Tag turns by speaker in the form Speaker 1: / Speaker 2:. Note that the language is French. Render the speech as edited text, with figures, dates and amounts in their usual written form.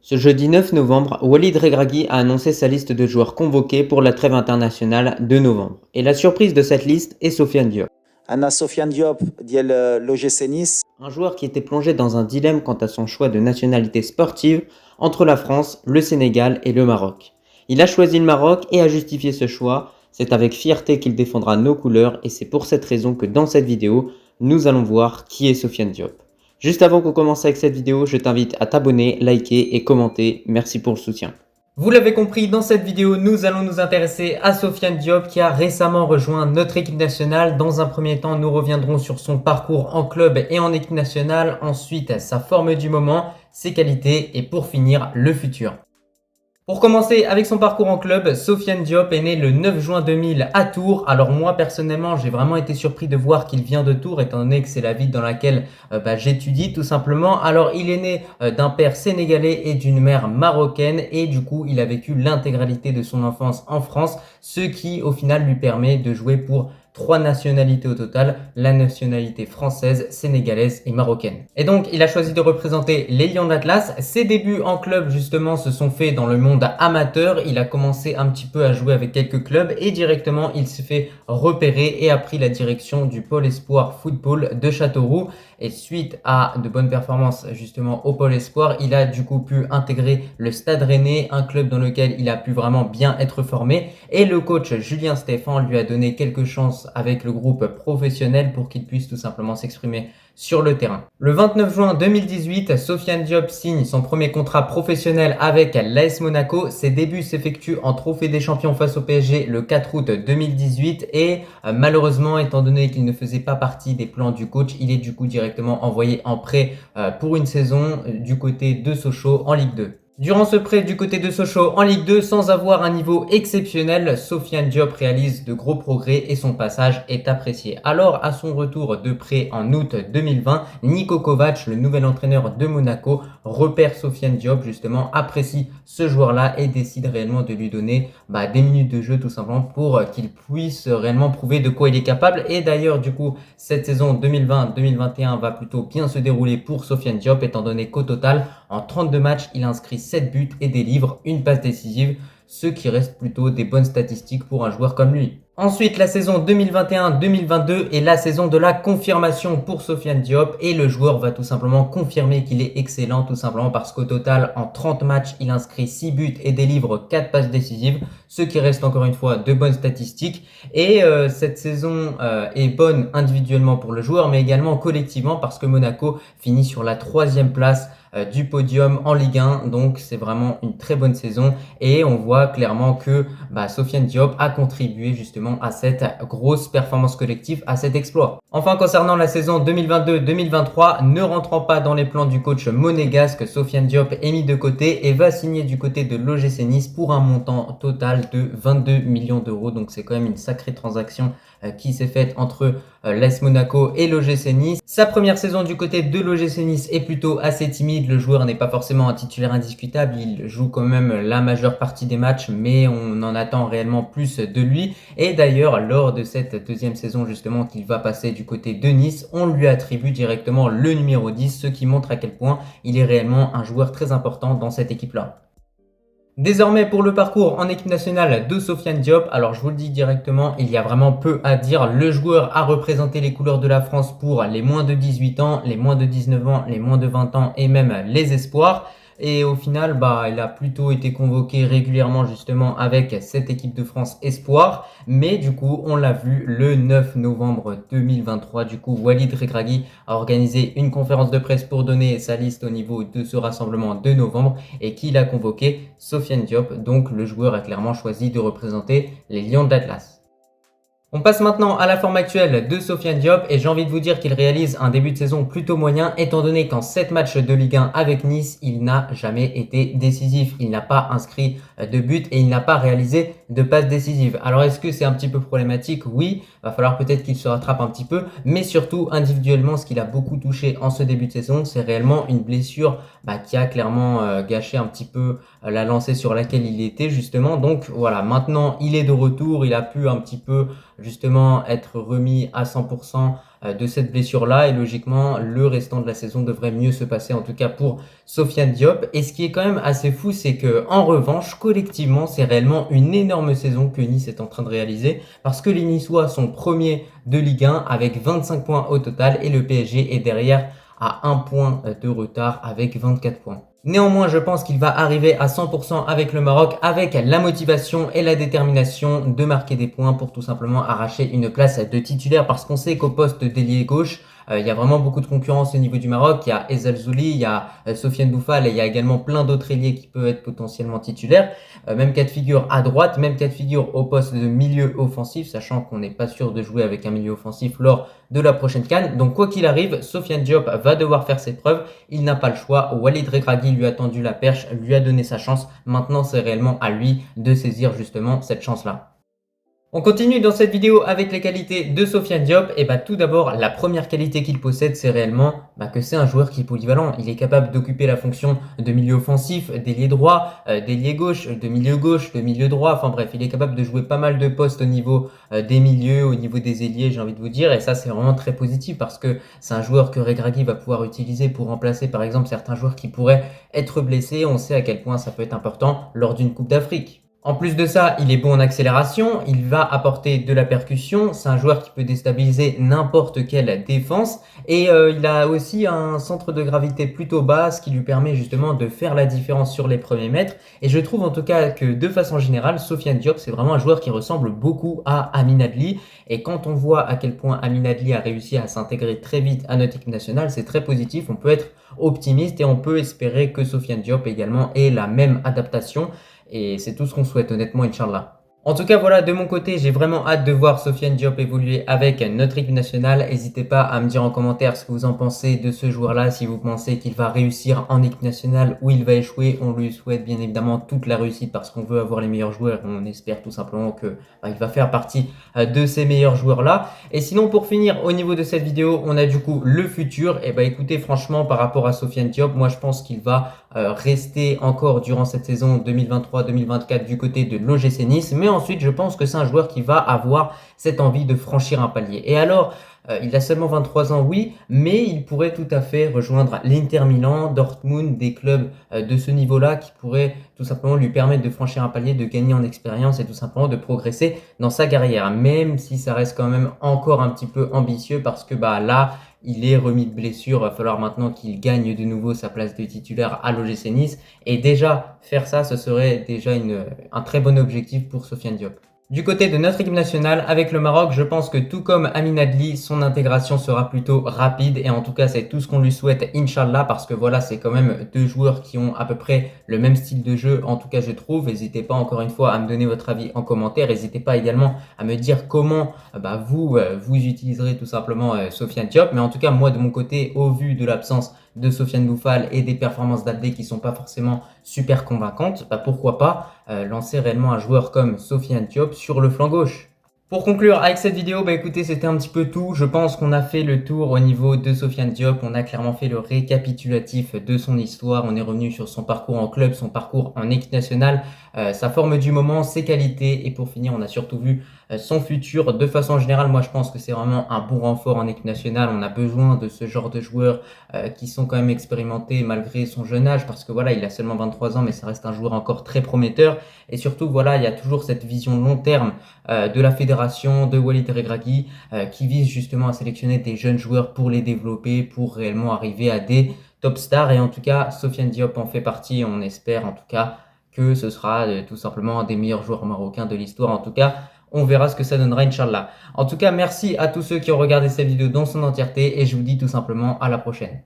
Speaker 1: Ce jeudi 9 novembre, Walid Regragui a annoncé sa liste de joueurs convoqués pour la trêve internationale de novembre. Et la surprise de cette liste est Sofiane Diop,
Speaker 2: Anna Sofiane Diop ديال l'OGC Nice.
Speaker 1: un joueur qui était plongé dans un dilemme quant à son choix de nationalité sportive entre la France, le Sénégal et le Maroc. Il a choisi le Maroc et a justifié ce choix. C'est avec fierté qu'il défendra nos couleurs et c'est pour cette raison que dans cette vidéo, nous allons voir qui est Sofiane Diop. Juste avant qu'on commence avec cette vidéo, je t'invite à t'abonner, liker et commenter. Merci pour le soutien. Vous l'avez compris, dans cette vidéo, nous allons nous intéresser à Sofiane Diop qui a récemment rejoint notre équipe nationale. Dans un premier temps, nous reviendrons sur son parcours en club et en équipe nationale. Ensuite, sa forme du moment, ses qualités et pour finir, le futur. Pour commencer avec son parcours en club, Sofiane Diop est né le 9 juin 2000 à Tours. Alors moi personnellement j'ai vraiment été surpris de voir qu'il vient de Tours étant donné que c'est la ville dans laquelle j'étudie tout simplement. Alors il est né d'un père sénégalais et d'une mère marocaine et du coup il a vécu l'intégralité de son enfance en France, ce qui au final lui permet de jouer pour 3 nationalités au total, la nationalité française, sénégalaise et marocaine. Et donc, il a choisi de représenter les Lions d'Atlas. Ses débuts en club, justement, se sont faits dans le monde amateur. Il a commencé un petit peu à jouer avec quelques clubs et directement, il s'est fait repérer et a pris la direction du pôle espoir football de Châteauroux. Et suite à de bonnes performances, justement, au pôle espoir, il a du coup pu intégrer le Stade Rennais, un club dans lequel il a pu vraiment bien être formé. Et le coach Julien Stéphan lui a donné quelques chances avec le groupe professionnel pour qu'il puisse tout simplement s'exprimer sur le terrain. Le 29 juin 2018, Sofiane Diop signe son premier contrat professionnel avec l'AS Monaco. Ses débuts s'effectuent en Trophée des Champions face au PSG le 4 août 2018 et malheureusement, étant donné qu'il ne faisait pas partie des plans du coach, il est du coup directement envoyé en prêt pour une saison du côté de Sochaux en Ligue 2. Durant ce prêt du côté de Sochaux en Ligue 2, sans avoir un niveau exceptionnel, Sofiane Diop réalise de gros progrès et son passage est apprécié. Alors, à son retour de prêt en août 2020, Niko Kovac, le nouvel entraîneur de Monaco, repère Sofiane Diop, justement, apprécie ce joueur-là et décide réellement de lui donner des minutes de jeu tout simplement pour qu'il puisse réellement prouver de quoi il est capable. Et d'ailleurs, du coup, cette saison 2020-2021 va plutôt bien se dérouler pour Sofiane Diop, étant donné qu'au total, en 32 matchs, il inscrit 7 buts et délivre une passe décisive, ce qui reste plutôt des bonnes statistiques pour un joueur comme lui. Ensuite, la saison 2021-2022 est la saison de la confirmation pour Sofiane Diop et le joueur va tout simplement confirmer qu'il est excellent tout simplement parce qu'au total, en 30 matchs, il inscrit 6 buts et délivre 4 passes décisives, ce qui reste encore une fois de bonnes statistiques. Et cette saison est bonne individuellement pour le joueur, mais également collectivement parce que Monaco finit sur la 3e place du podium en Ligue 1, donc c'est vraiment une très bonne saison et on voit clairement que Sofiane Diop a contribué justement à cette grosse performance collective, à cet exploit. Enfin, concernant la saison 2022-2023, ne rentrant pas dans les plans du coach monégasque, Sofiane Diop est mis de côté et va signer du côté de l'OGC Nice pour un montant total de 22 millions d'euros, donc c'est quand même une sacrée transaction qui s'est faite entre l'AS Monaco et l'OGC Nice. Sa première saison du côté de l'OGC Nice est plutôt assez timide, le joueur n'est pas forcément un titulaire indiscutable, il joue quand même la majeure partie des matchs, mais on en attend réellement plus de lui. Et d'ailleurs, lors de cette deuxième saison justement qu'il va passer du côté de Nice, on lui attribue directement le numéro 10, ce qui montre à quel point il est réellement un joueur très important dans cette équipe-là. Désormais pour le parcours en équipe nationale de Sofiane Diop, alors je vous le dis directement, il y a vraiment peu à dire. Le joueur a représenté les couleurs de la France pour les moins de 18 ans, les moins de 19 ans, les moins de 20 ans et même les espoirs. Et au final, il a plutôt été convoqué régulièrement justement avec cette équipe de France Espoir. Mais du coup, on l'a vu le 9 novembre 2023. Du coup, Walid Regragui a organisé une conférence de presse pour donner sa liste au niveau de ce rassemblement de novembre et qu'il a convoqué Sofiane Diop. Donc, le joueur a clairement choisi de représenter les Lions d'Atlas. On passe maintenant à la forme actuelle de Sofiane Diop et j'ai envie de vous dire qu'il réalise un début de saison plutôt moyen étant donné qu'en 7 matchs de Ligue 1 avec Nice, il n'a jamais été décisif. Il n'a pas inscrit de but et il n'a pas réalisé de passes décisives. Alors est-ce que c'est un petit peu problématique? Oui, va falloir peut-être qu'il se rattrape un petit peu, mais surtout individuellement, ce qu'il a beaucoup touché en ce début de saison, c'est réellement une blessure qui a clairement gâché un petit peu la lancée sur laquelle il était justement. Donc voilà, maintenant il est de retour, il a pu un petit peu justement être remis à 100% de cette blessure-là et logiquement le restant de la saison devrait mieux se passer, en tout cas pour Sofiane Diop. Et ce qui est quand même assez fou, c'est que en revanche, collectivement, c'est réellement une énorme saison que Nice est en train de réaliser parce que les Niçois sont premiers de Ligue 1 avec 25 points au total et le PSG est derrière à 1 point de retard avec 24 points. Néanmoins, je pense qu'il va arriver à 100% avec le Maroc, avec la motivation et la détermination de marquer des points pour tout simplement arracher une place de titulaire parce qu'on sait qu'au poste d'ailier gauche, il y a vraiment beaucoup de concurrence au niveau du Maroc. Il y a Ezzal Zouli, il y a Sofiane Boufal et il y a également plein d'autres ailiers qui peuvent être potentiellement titulaires. Même cas de figure à droite, même cas de figure au poste de milieu offensif, sachant qu'on n'est pas sûr de jouer avec un milieu offensif lors de la prochaine CAN. Donc quoi qu'il arrive, Sofiane Diop va devoir faire ses preuves. Il n'a pas le choix. Walid Regragui lui a tendu la perche, lui a donné sa chance. Maintenant, c'est réellement à lui de saisir justement cette chance-là. On continue dans cette vidéo avec les qualités de Sofiane Diop. Et tout d'abord, la première qualité qu'il possède, c'est réellement que c'est un joueur qui est polyvalent. Il est capable d'occuper la fonction de milieu offensif, d'ailier droit, d'ailier gauche, de milieu droit. Enfin bref, il est capable de jouer pas mal de postes au niveau des milieux, au niveau des ailiers, j'ai envie de vous dire. Et ça, c'est vraiment très positif parce que c'est un joueur que Regragui va pouvoir utiliser pour remplacer par exemple certains joueurs qui pourraient être blessés. On sait à quel point ça peut être important lors d'une Coupe d'Afrique. En plus de ça, il est bon en accélération, il va apporter de la percussion, c'est un joueur qui peut déstabiliser n'importe quelle défense et il a aussi un centre de gravité plutôt bas, ce qui lui permet justement de faire la différence sur les premiers mètres. Et je trouve en tout cas que de façon générale, Sofiane Diop, c'est vraiment un joueur qui ressemble beaucoup à Amin Adli. Et quand on voit à quel point Amin Adli a réussi à s'intégrer très vite à notre équipe nationale, c'est très positif, on peut être optimiste et on peut espérer que Sofiane Diop également ait la même adaptation. Et c'est tout ce qu'on souhaite honnêtement, Inch'Allah. En tout cas, voilà, de mon côté, j'ai vraiment hâte de voir Sofiane Diop évoluer avec notre équipe nationale. N'hésitez pas à me dire en commentaire ce que vous en pensez de ce joueur-là, si vous pensez qu'il va réussir en équipe nationale ou il va échouer. On lui souhaite bien évidemment toute la réussite parce qu'on veut avoir les meilleurs joueurs. On espère tout simplement que il va faire partie de ces meilleurs joueurs-là. Et sinon, pour finir, au niveau de cette vidéo, on a du coup le futur. Et écoutez, franchement, par rapport à Sofiane Diop, moi je pense qu'il va rester encore durant cette saison 2023-2024 du côté de l'OGC Nice. Mais ensuite, je pense que c'est un joueur qui va avoir cette envie de franchir un palier. Et alors, il a seulement 23 ans, oui, mais il pourrait tout à fait rejoindre l'Inter Milan, Dortmund, des clubs de ce niveau-là qui pourraient tout simplement lui permettre de franchir un palier, de gagner en expérience et tout simplement de progresser dans sa carrière. Même si ça reste quand même encore un petit peu ambitieux parce que là, il est remis de blessure, il va falloir maintenant qu'il gagne de nouveau sa place de titulaire à l'OGC Nice. Et déjà, faire ça, ce serait déjà un très bon objectif pour Sofiane Diop. Du côté de notre équipe nationale, avec le Maroc, je pense que tout comme Amin Adli, son intégration sera plutôt rapide et en tout cas c'est tout ce qu'on lui souhaite, Inch'Allah, parce que voilà, c'est quand même deux joueurs qui ont à peu près le même style de jeu, en tout cas je trouve. N'hésitez pas encore une fois à me donner votre avis en commentaire, n'hésitez pas également à me dire comment vous utiliserez tout simplement Sofiane Diop, mais en tout cas moi de mon côté, au vu de l'absence de Sofiane Boufal et des performances d'Abdé qui sont pas forcément super convaincantes, pourquoi pas lancer réellement un joueur comme Sofiane Diop sur le flanc gauche. Pour conclure avec cette vidéo, écoutez, c'était un petit peu tout. Je pense qu'on a fait le tour au niveau de Sofiane Diop. On a clairement fait le récapitulatif de son histoire. On est revenu sur son parcours en club, son parcours en équipe nationale, sa forme du moment, ses qualités. Et pour finir, on a surtout vu son futur. De façon générale, moi je pense que c'est vraiment un bon renfort en équipe nationale. On a besoin de ce genre de joueurs qui sont quand même expérimentés malgré son jeune âge. Parce que voilà, il a seulement 23 ans, mais ça reste un joueur encore très prometteur. Et surtout, voilà, il y a toujours cette vision long terme de la fédération, de Walid Regragui, qui vise justement à sélectionner des jeunes joueurs pour les développer, pour réellement arriver à des top stars. Et en tout cas, Sofiane Diop en fait partie. On espère en tout cas que ce sera tout simplement un des meilleurs joueurs marocains de l'histoire. En tout cas, on verra ce que ça donnera, Inch'Allah. En tout cas, merci à tous ceux qui ont regardé cette vidéo dans son entièreté et je vous dis tout simplement à la prochaine.